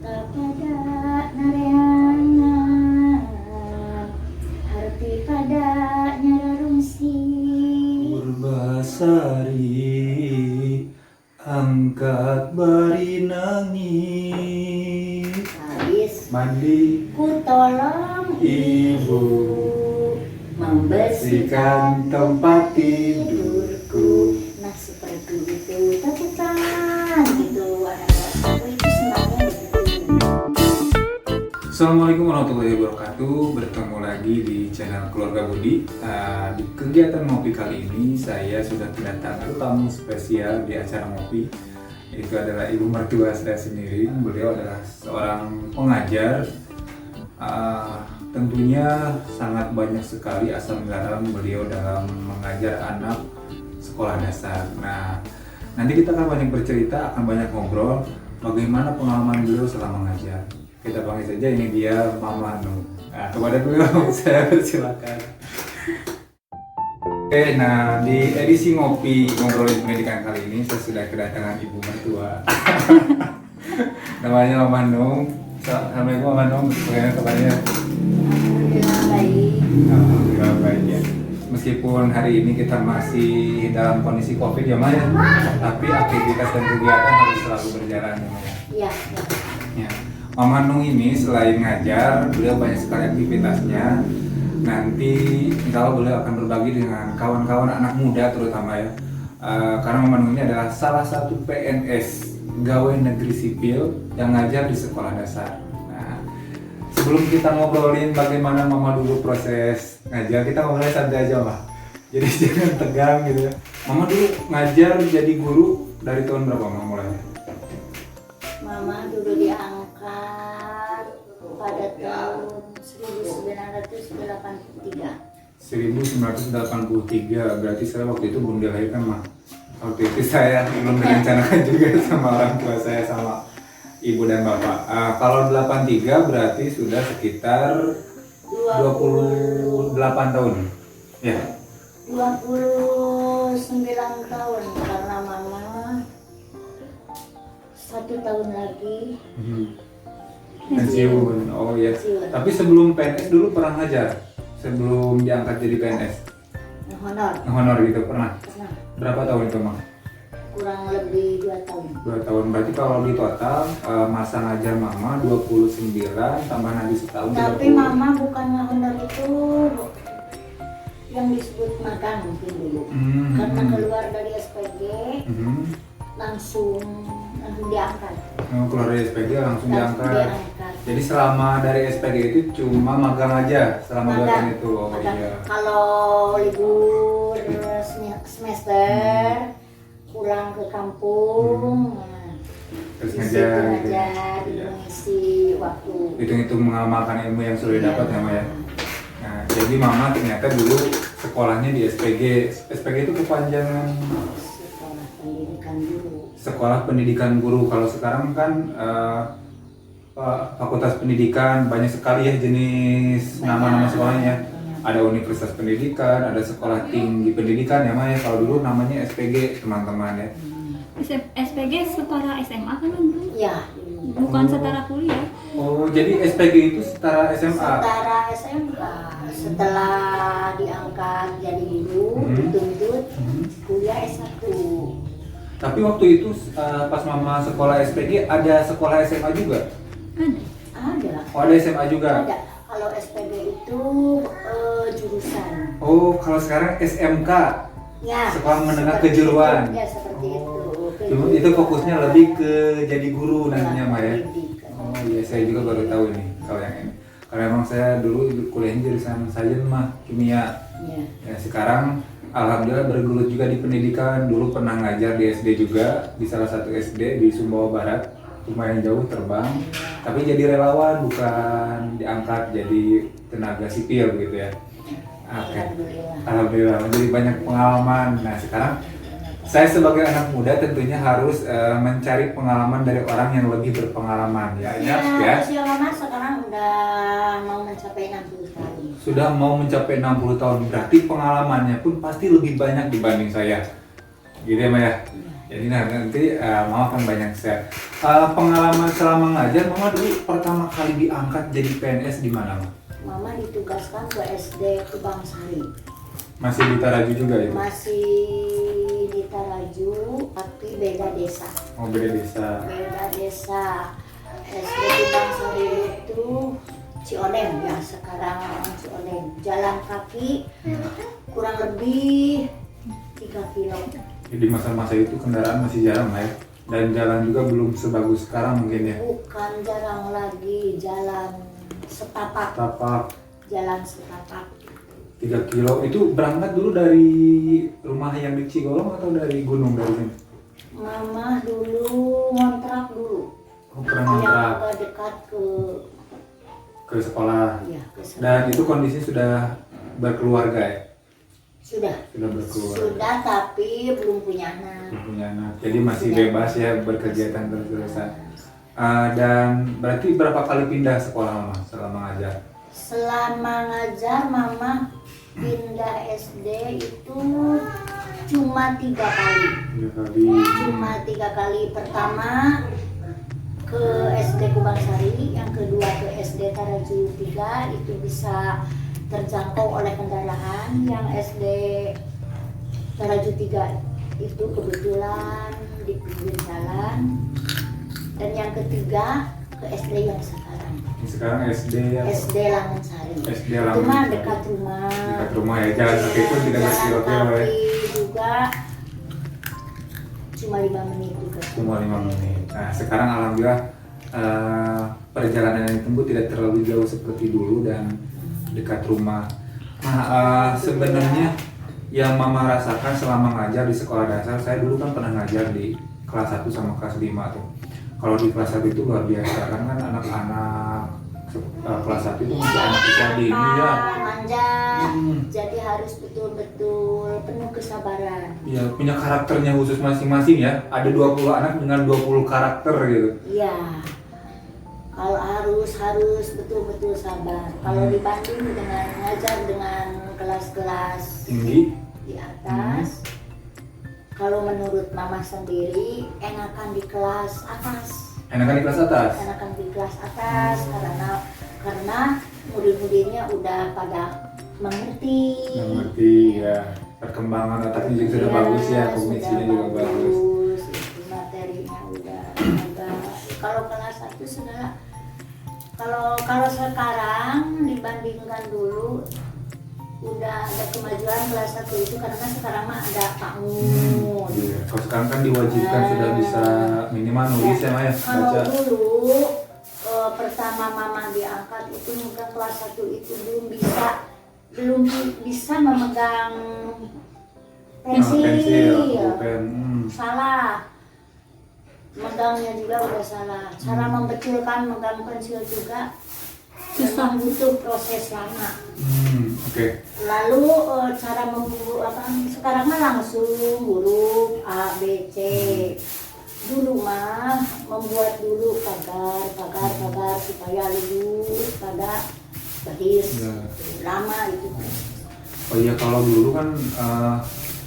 pada nareana harti pada nyararungsi Purbasari angkat bari nangis habis mandi ku tolong ibu membersihkan tempat tidurku. Nah seperti itu tapi kan gitu anak-anak aku itu senangnya begitu. Assalamualaikum warahmatullahi wabarakatuh. Bertemu lagi di channel Keluarga Budi. Di kegiatan ngopi kali ini saya sudah kedatangan tamu spesial di acara ngopi. Itu adalah ibu mertua saya sendiri. Beliau adalah seorang pengajar. Tentunya sangat banyak sekali asam garam beliau dalam mengajar anak sekolah dasar. Nah, nanti kita akan banyak bercerita, akan banyak ngobrol bagaimana pengalaman beliau selama mengajar. Kita panggil saja, ini dia Mama Nu. Nah, kepada beliau saya persilakan. Oke, nah di edisi ngopi ngobrolin pendidikan kali ini saya sudah kedatangan ibu mertua. Namanya Mama Nu. Assalamualaikum Mama Nu, bagaimana kabarnya? Alhamdulillah baik. Alhamdulillah baik ya. Meskipun hari ini kita masih dalam kondisi COVID ya Maya, tapi aktivitas dan kegiatan harus selalu berjalan ya Maya. Iya. Ya. Mama Nung ini selain ngajar, beliau banyak sekali aktivitasnya. Nanti insya Allah beliau akan berbagi dengan kawan-kawan anak muda terutama ya. Karena Mama Nung ini adalah salah satu PNS, pegawai negeri sipil yang ngajar di sekolah dasar. Nah, sebelum kita ngobrolin bagaimana Mama dulu proses ngajar, kita ngobrolin santai aja lah. Jadi jangan tegang gitu ya. Mama dulu ngajar jadi guru dari tahun berapa Mama mulai? Mama dulu diangkat pada tahun 1983. 1983, berarti saya waktu itu belum dilahirkan mah. Waktu itu saya belum direncanakan juga sama orang tua saya, sama ibu dan bapak. Kalau 83 berarti sudah sekitar 28 tahun. Ya. 29 tahun karena mama 1 tahun lagi Pensiun. Oh ya. Pensiun. Tapi sebelum PNS dulu pernah ngajar. Sebelum diangkat jadi PNS. honor. Honor gitu pernah. Pernah. Berapa tahun itu, Mang? Kurang lebih 2 tahun. 2 tahun. Berarti kalau di total masa ngajar Mama 29 tambah nanti setahun. Tapi 30. mama bukan honor itu yang disebut magang mungkin dulu. Karena keluar dari SPG langsung diangkat. Keluar dari SPG langsung Langsung diangkat. diangkat. Jadi selama dari SPG itu cuma magang aja selama 2 tahun itu. Oh Magang. iya. Kalau libur semester pulang ke kampung, nah, Terus di situ ngajar gitu. ngajar, Iya. mengisi waktu. Hitung-hitung mengamalkan ilmu yang sudah dapat ya, Ma ya. Nah, jadi Mama ternyata dulu sekolahnya di SPG. SPG itu kepanjangan Sekolah pendidikan dulu. Sekolah Pendidikan Guru. Kalau sekarang kan Fakultas Pendidikan banyak sekali ya jenis nama-nama sekolahnya. Ada Universitas Pendidikan, ada Sekolah Tinggi Pendidikan ya Maya. Kalau dulu namanya SPG teman-teman ya. SPG setara SMA kan Bang? Ya, Bukan setara kuliah. Oh, jadi SPG itu setara SMA. setara SMK. Setelah diangkat jadi guru, dituntut kuliah S1. Tapi waktu itu pas Mama sekolah SPG ada sekolah SMA juga. Ada. Ada. Oh, ada SMA juga. Ada. Kalau SPG itu jurusan. Oh, kalau sekarang SMK. Ya. Sekolah menengah seperti kejuruan. itu. Ya seperti itu. Cuma itu fokusnya lebih ke jadi guru nantinya Ma ya. Pendidikan. Oh iya, saya juga baru tahu ini kalau yang ini. Karena emang saya dulu kuliahnya jurusan sains mah kimia. Ya. Ya sekarang alhamdulillah bergelut juga di pendidikan. Dulu pernah ngajar di SD juga, di salah satu SD di Sumbawa Barat. Lumayan jauh terbang, tapi jadi relawan, bukan diangkat jadi tenaga sipil gitu ya. Oke. Alhamdulillah. Alhamdulillah, jadi banyak pengalaman. Nah sekarang saya sebagai anak muda tentunya harus mencari pengalaman dari orang yang lebih berpengalaman ya. Ya. Usia mama sekarang udah mau mencapai 60 tahun. Sudah mau mencapai 60 tahun, berarti pengalamannya pun pasti lebih banyak dibanding saya. Gitu ya Maya? Jadi nanti Mama akan banyak share. Pengalaman selama ngajar, Mama dulu pertama kali diangkat jadi PNS di mana, Ma? Mama ditugaskan ke SD Kebangsari. Masih di Taraju juga ya? Masih di Taraju, tapi beda desa. Oh, beda desa. Beda desa. SD Kebangsari itu Cioleng ya, sekarang Cioleng. Jalan kaki kurang lebih 3 kilo. Jadi masa-masa itu kendaraan masih jarang lah ya? Dan jalan juga belum sebagus sekarang mungkin ya? Bukan jarang lagi, jalan setapak. Tapak Jalan setapak. 3 kilo itu berangkat dulu dari rumah yang di Cigolong atau dari gunung dari sini? Mama dulu ngontrak dulu. Oh, pernah Yang ngontrak agak dekat ke sekolah. ya, ke sana. Dan itu kondisi sudah berkeluarga ya? Sudah. Sudah berkeluarga. Sudah, tapi belum punya anak. Belum punya anak. Jadi masih Sudah. bebas ya berkegiatan terus-terusan. Dan berarti berapa kali pindah sekolah Mama selama ngajar? Selama ngajar Mama pindah SD itu cuma 3 kali. 3 kali. Cuma 3 kali. Pertama ke SD Kubangsari, yang kedua ke SD Taraju 3, itu bisa terjangkau oleh kendaraan. Yang SD Taraju 3 itu kebetulan di pinggir jalan. Dan yang ketiga ke SD yang sekarang, Sekarang SD ya? SD Langgensari. SD Itu mah Langgensari. dekat rumah. Dekat rumah ya, jalan kaki pun tidak Jalan berkilo-kilo ya? kaki juga cuma 5 menit juga. Cuma 5 menit. Nah sekarang alhamdulillah perjalanan yang ditempuh tidak terlalu jauh seperti dulu dan dekat rumah. Nah sebenarnya yang Mama rasakan selama ngajar di sekolah dasar, saya dulu kan pernah ngajar di kelas 1 sama kelas 5 tuh. Kalau di kelas 1 itu luar biasa, kan anak-anak kelas 1 itu masih anak usia dini ya. Manja, Hmm. jadi harus betul-betul penuh kesabaran. Ya, punya karakternya khusus masing-masing ya. Ada 20 anak dengan 20 karakter gitu. Iya. Kalau harus betul-betul sabar. Kalau dibanding dengan ngajar dengan kelas-kelas Tinggi. di atas, kalau menurut Mama sendiri enakan di kelas atas. Enakan di kelas atas. Enakan di kelas atas karena murid-muridnya udah pada mengerti. Mengerti ya. Perkembangan otaknya juga sudah Iya, bagus ya, sudah kognisinya juga bagus. itu materinya udah agak. Kalau kelas 1 segala, kalau sekarang dibandingkan dulu udah ada kemajuan kelas 1 itu, karena sekarang mah ada PAUD. Iya. Kalau sekarang kan diwajibkan sudah bisa minimal nulis ya Maya, Kalau baca. dulu pertama Mama diangkat itu mungkin kelas 1 itu belum bisa memegang pensil. pulpen. Salah. Megangnya juga udah salah. Cara membetulkan megang pensil juga susah, butuh proses lama. Oke. Lalu cara sekarang mah langsung huruf A, B, C. Dulu mah membuat dulu pagar supaya lulus pada bahir. Ya. Lama itu. Oh iya, kalau dulu kan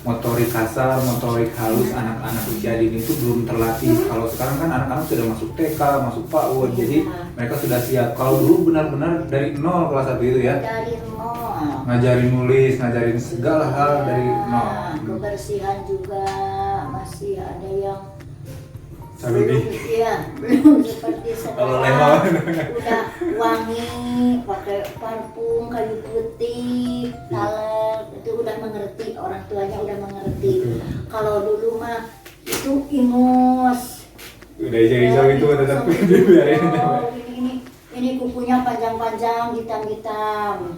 motorik kasar, motorik halus anak-anak usia dini itu belum terlatih. Kalau sekarang kan anak-anak sudah masuk TK, masuk PAUD, jadi mereka sudah siap. Kalau dulu benar-benar dari nol kelas 1 itu ya, Dari nol. ngajarin nulis, ngajarin segala hal dari nol. Kebersihan juga masih ada yang Sabi belum seperti Kalau sekarang. lemon. Udah wangi, pakai parfum kayu putih, talet, itu udah mengerti, orang tuanya udah mengerti. Kalau dulu mah itu ingus. Udah hijau-hijau itu tetap dibiarin. Ini kukunya panjang-panjang, hitam-hitam.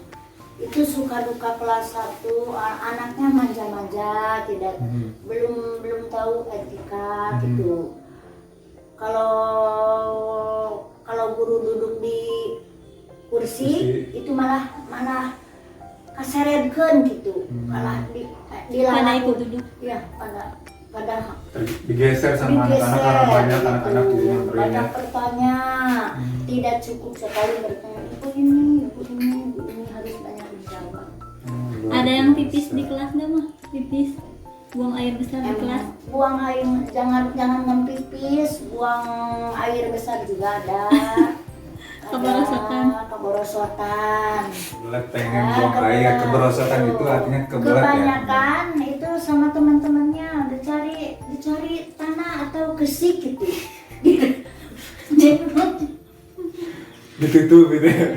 Itu suka duka kelas 1, anaknya manja-manja, tidak belum tahu etika gitu. Kalau guru duduk di kursi itu malah kaseredkeun gitu. Malah Pada ikut duduk. ya pada Digeser sama anak-anak karena banyak anak-anak di sini banyak bertanya. bertanya, tidak cukup sekali bertanya. Ibu ini harus banyak dijawab. Ada yang tipis di kelas nggak mah? Tipis Buang air besar di kelas. Buang air, jangan mempipis, buang air besar juga ada. Keberosotan. Keberosotan. Kebelet pengen buang air, keberosotan itu artinya kebelet ya. Kebanyakan itu sama teman-temannya dicari tanah atau kesik gitu. Ditutup gitu ya.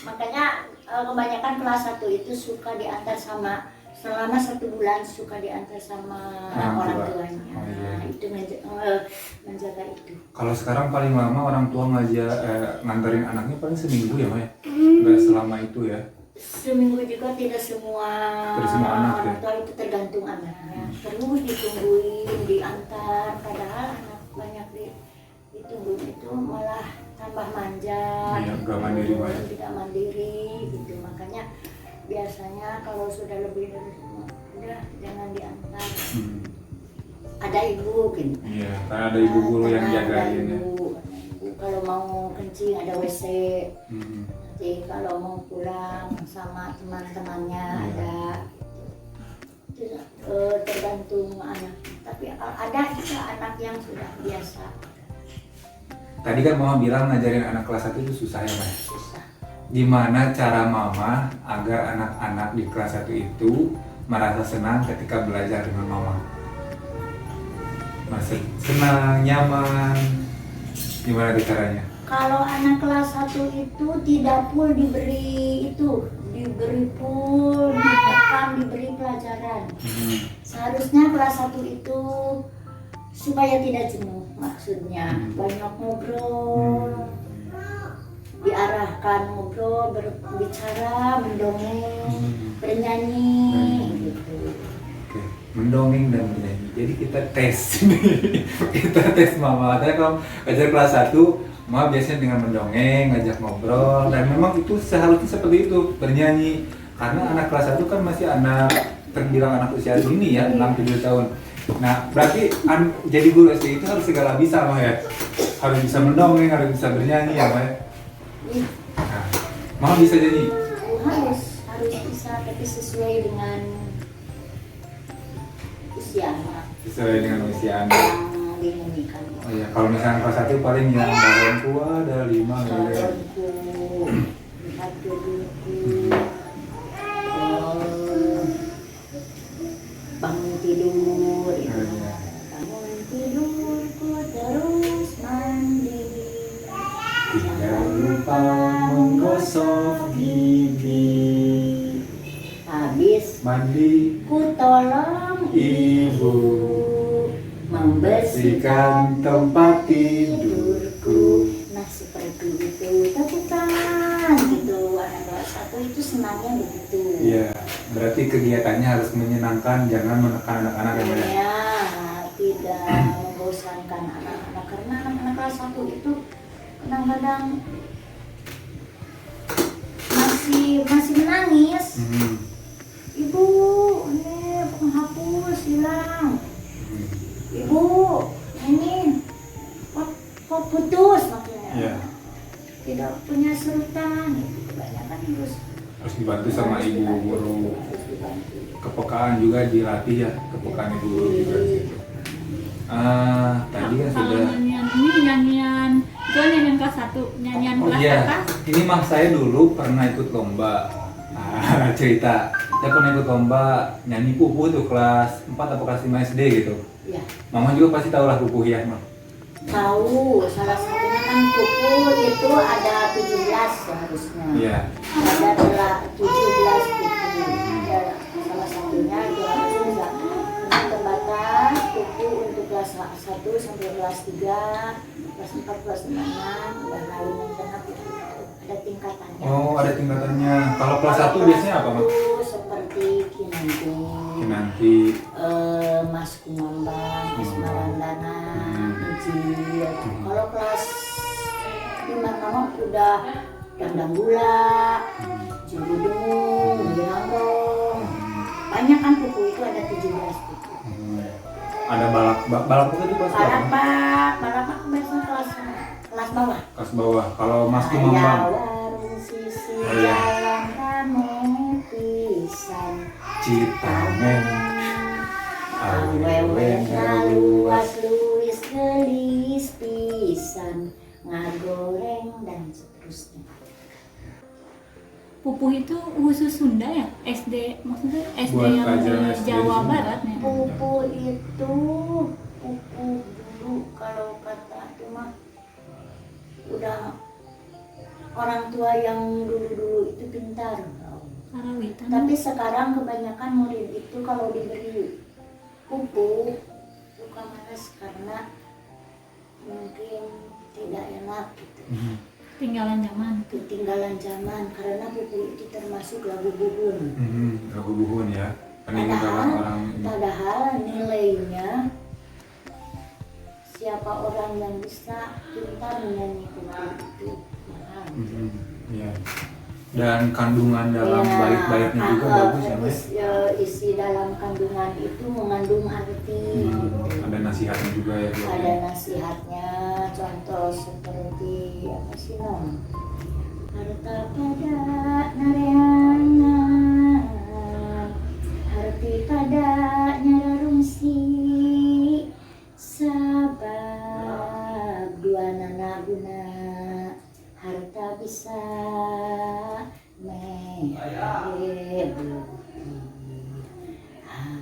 Makanya kebanyakan kelas 1 itu suka diantar sama selama 1 bulan suka diantar sama orang tuanya. Oh, iya. Nah, itu menjaga itu. Kalau sekarang paling lama orang tua nganterin anaknya paling seminggu ya, Maya? Nggak selama itu ya? Seminggu juga tidak semua anak orang ya? tua itu tergantung anaknya. Terus ditungguin, diantar, padahal anak banyak ditungguin itu malah tambah manja. Iya, nggak mandiri, Maya. Tidak mandiri gitu. Makanya biasanya kalau sudah lebih dari semua, udah jangan diantar. Ada ibu gitu. Iya, karena ada ibu guru yang Ada jagain ya. ibu. Kalau mau kencing ada WC. Jadi kalau mau pulang sama teman-temannya ada. Itu tergantung anak. Tapi ada juga anak yang sudah biasa. Tadi kan Mama bilang ngajarin anak kelas 1 itu susah ya, Maya? Susah. Gimana cara Mama agar anak-anak di kelas 1 itu merasa senang ketika belajar dengan Mama? Masih senang, nyaman, gimana tuh caranya? Kalau anak kelas 1 itu tidak full diberi diberi pelajaran. Seharusnya kelas 1 itu supaya tidak jenuh, maksudnya banyak ngobrol, diarahkan ngobrol, berbicara, mendongeng, bernyanyi gitu. Oke, mendongeng dan bernyanyi. Jadi kita tes kita tes Mama. Katanya kalau ngajar kelas 1, Mama biasanya dengan mendongeng, ngajak ngobrol, dan memang itu seharusnya seperti itu, bernyanyi. Karena anak kelas 1 kan masih terbilang anak usia dini ya, 6-7 tahun. Nah, berarti jadi guru SD itu harus segala bisa, Mama ya. Harus bisa mendongeng, harus bisa bernyanyi ya, Mama ya. Nah, Mama bisa nyanyi? Harus bisa, tapi sesuai dengan usia anak Sesuai dengan usia Anda. yang dinyanyikan. Oh iya, kalau misalnya kelas 1 paling yang balonku ada 5 gitu ya. Balonku, lihat gedungku, bangun tidur, itu. Iya. Bangun tidurku terus mandi. Tidak lupa menggosok gigi. Habis Mandi, ku tolong ibu membersihkan tempat tidurku. Nah seperti itu, tapi kan gitu anak kelas 1 itu senangnya begitu. Iya, berarti kegiatannya harus menyenangkan, jangan menekan anak-anak yang banyak. Ya, tidak membosankan anak-anak karena anak-anak kelas 1 itu kadang-kadang masih menangis. Ibu, ini penghapus hilang. Ibu, ini kok putus maksudnya. Iya. Tidak punya serutan. Kebanyakan Harus dibantu sama ibu guru. harus dibantu. Kepekaan juga dilatih ya, kepekaan ibu guru juga di situ. Tadi kan Kalau sudah. nyanyian itu kan nyanyian kelas 1, nyanyian Oh kelas iya, atas. ini mah saya dulu pernah ikut lomba. Cerita, saya pernah ikut lomba nyanyi pupuh tuh kelas 4 atau kelas 5 SD gitu. Ya, Mama juga pasti tahu lah pupuh ya, Mama. tahu salah satunya kan pukul itu ada 17 seharusnya. Iya. Ada 17 pukul. Ya, salah satunya itu harusnya dengan terbatas pukul untuk kelas 1 sampai kelas 3, kelas 4, kelas 5, udah lalu yang tengah itu ada tingkatannya. Oh, ada tingkatannya. Kalau kelas 1 biasanya apa, Mak? Seperti Kinanti, Kinanti. Mas Kumambang, Mas Marandana, Injil. Kalau kelas 5 nama udah Dandang Gula, Jibudung, Bilangong. Banyak kan buku itu ada 17 buku. Ada balap itu kelas berapa? Balapak biasanya kelas bawah. Kelas bawah. Kalau Mas Kumambang. Ayah warung sisi Oh, iya. jalan rame pisan. Citamen. Awewena luas luis gelis pisan ngagoreng dan seterusnya. Pupuh itu khusus Sunda ya? SD, maksudnya SD Buat yang pelajaran di SD Jawa di Barat ya? Pupu itu pupu dulu kalau kata itu mah udah orang tua yang dulu itu pintar. Karawitan. Tapi sekarang kebanyakan murid itu kalau diberi pupuk suka malas karena mungkin tidak enak gitu. Tinggalan zaman. Ketinggalan zaman karena pupuk itu termasuk lagu bubun. Lagu buhun ya. Peninggalan orang ini. Padahal nilainya siapa orang yang bisa pintar menyanyi pupuk itu mahal. Iya. Dan kandungan dalam Ya, bait-baitnya juga bagus ya, Mas. isi dalam kandungan itu mengandung arti. Ada nasihatnya juga ya. Bro. Ada nasihatnya, contoh seperti apa sih nom? Harta pada nareangan, harti pada nyararungsi, sabab dua nana guna, harta bisa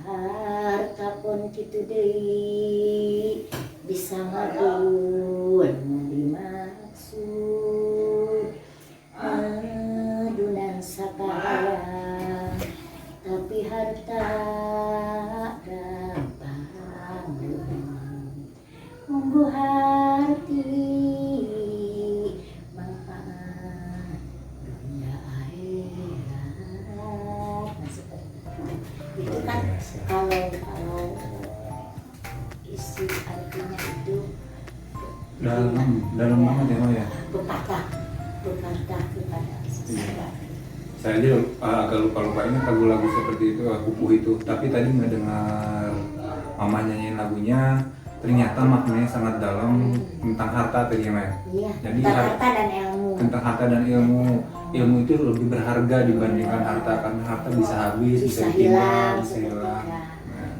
harta pun kitu deui bisa ngadun dimaksud adunan sakaya tapi harta gampang munggu harti manfaat dunia akhirat. Nah, seperti itu kan kalau isi artinya itu dalam banget ya, Mas ya. pepatah kepada seseorang. Saya aja agak lupa ini lagu-lagu seperti itu, pupuh itu. Tapi tadi mendengar mama nyanyiin lagunya, ternyata maknanya sangat dalam tentang harta tadi ya, Mas. Iya, Jadi tentang harta dan ilmu. tentang harta dan ilmu. Ilmu itu lebih berharga dibandingkan harta karena harta bisa habis, bisa ditinggal, bisa hilang. Nah,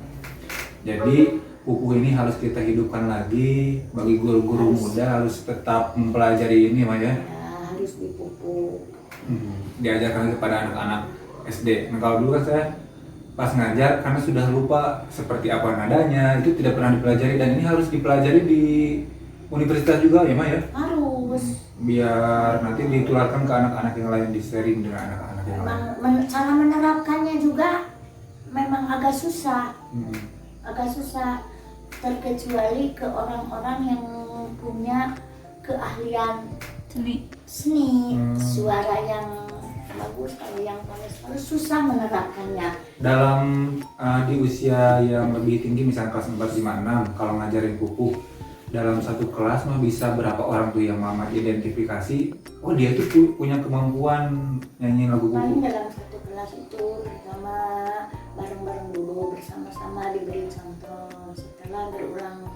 jadi pupuh ini harus kita hidupkan lagi bagi guru-guru muda harus tetap mempelajari ini, Mas ya. Ya, harus dipupuk. Diajarkan kepada anak-anak SD. Nah kalau dulu kan saya pas ngajar karena sudah lupa seperti apa nadanya itu tidak pernah dipelajari dan ini harus dipelajari di universitas juga ya, Mak ya. Harus. Biar nanti ditularkan ke anak-anak yang lain, di sharing dengan anak-anak yang lain. Memang cara menerapkannya juga memang agak susah. Agak susah terkecuali ke orang-orang yang punya keahlian seni, suara yang bagus. Kalau yang paling susah menerapkannya. Dalam di usia yang lebih tinggi misalnya kelas 4, 5, 6 kalau ngajarin pupuh dalam satu kelas mah bisa berapa orang tuh yang mama identifikasi, oh dia tuh punya kemampuan nyanyiin lagu Paling pupuh. dalam satu kelas itu pertama bareng-bareng dulu bersama-sama diberi contoh, setelah berulang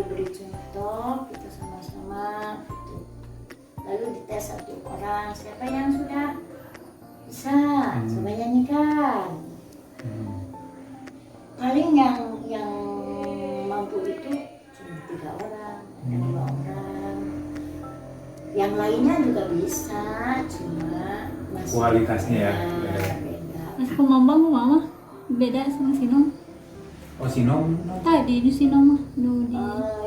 diberi contoh kita sama-sama gitu. Lalu dites satu orang siapa yang sudah bisa coba nyanyikan. Paling yang mampu itu cuma 3 orang, 2 orang. Yang lainnya juga bisa, cuma masih Kualitasnya ya, beda. Mas kumambang mama beda sama Sinom. Oh Sinom, Tadi di Sinom mah nu di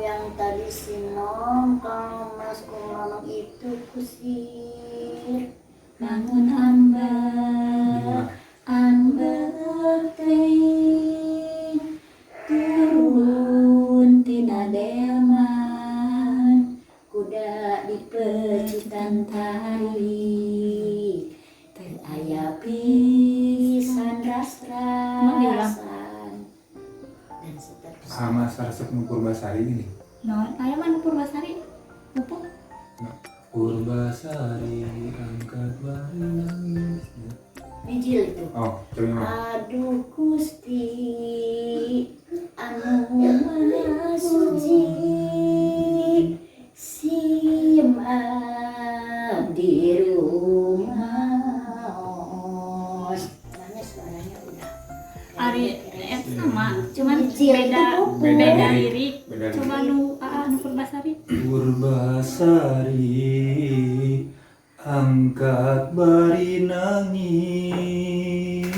Yang tadi Sinom, kalau Mas Kumamang itu kusir bangun ambar teuing turun tina delman kuda di pecitan tali aya pisan ras-rasan dan seterusnya. sama Sarsep Purbasari ini. non aya mana Purbasari pupuk Purbasari angkat bayi nangis. Mijil itu. Oh, coba Mak. Aduh Gusti anu maha suci sim abdi rumaos. Namanya suaranya udah Ari kayak sama Purbasari angkat bari nangis.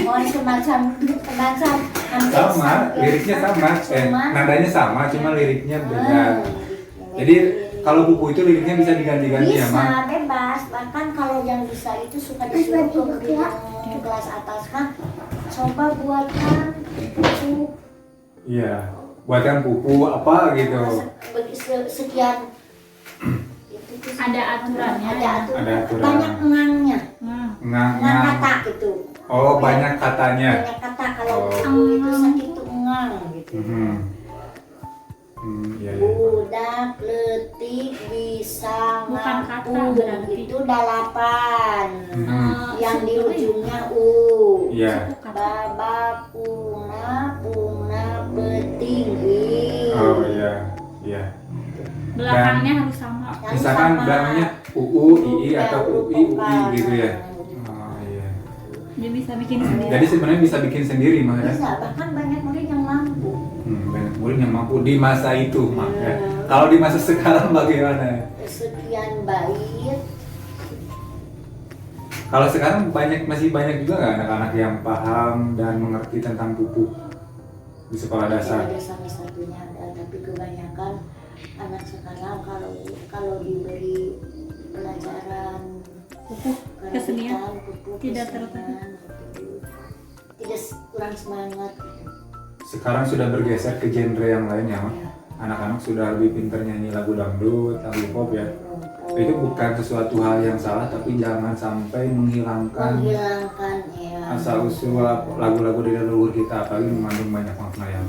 Oh, semacam Sama, liriknya sama, nadanya sama, cuma liriknya beda. Jadi kalau buku itu liriknya bisa diganti-ganti ya, bisa Ma? bebas, bahkan kalau yang bisa itu suka disuruh ke guru yang kelas atas kan, coba buatkan buku Iya, buatkan buku apa gitu. sekian itu tuh Ada aturannya. ada aturan, Ada aturan. banyak engangnya, Nah, Ngang, engang ngang. kata gitu. Oh, banyak katanya. Banyak kata kalau Oh. buku itu sakit tuh engang gitu. Iya, iya. Budak letik bisa Bukan kata ngaku berarti. itu 8 yang di ujungnya u. Iya. Baba puna beting i. Oh iya, iya. belakangnya harus sama. Yang Misalkan sama. belakangnya UU, II atau UI, UI gitu ya. Oh iya. Dia bisa bikin sendiri. Jadi sebenarnya bisa bikin sendiri, Mah ya. Bisa, bahkan banyak murid yang mampu. Banyak murid yang mampu di masa itu, Mah ya. Iya. Kalau di masa sekarang bagaimana? Sekian bait. Kalau sekarang masih banyak juga nggak anak-anak yang paham dan mengerti tentang pupuk di sekolah dasar? Ada salah satunya ada, tapi kebanyakan anak sekarang kalau diberi pelajaran Pupuk kesenian karawitan, pupuk tidak kesenian, tertarik. gitu. Tidak kurang semangat. Sekarang sudah bergeser ke genre yang lain ya, Mah. Ya. Anak-anak sudah lebih pintar nyanyi lagu dangdut, lagu pop ya. Kelompok. Itu bukan sesuatu hal yang salah, tapi jangan sampai menghilangkan menghilangkan ya. asal usul lagu-lagu dari leluhur kita, apalagi mengandung banyak makna yang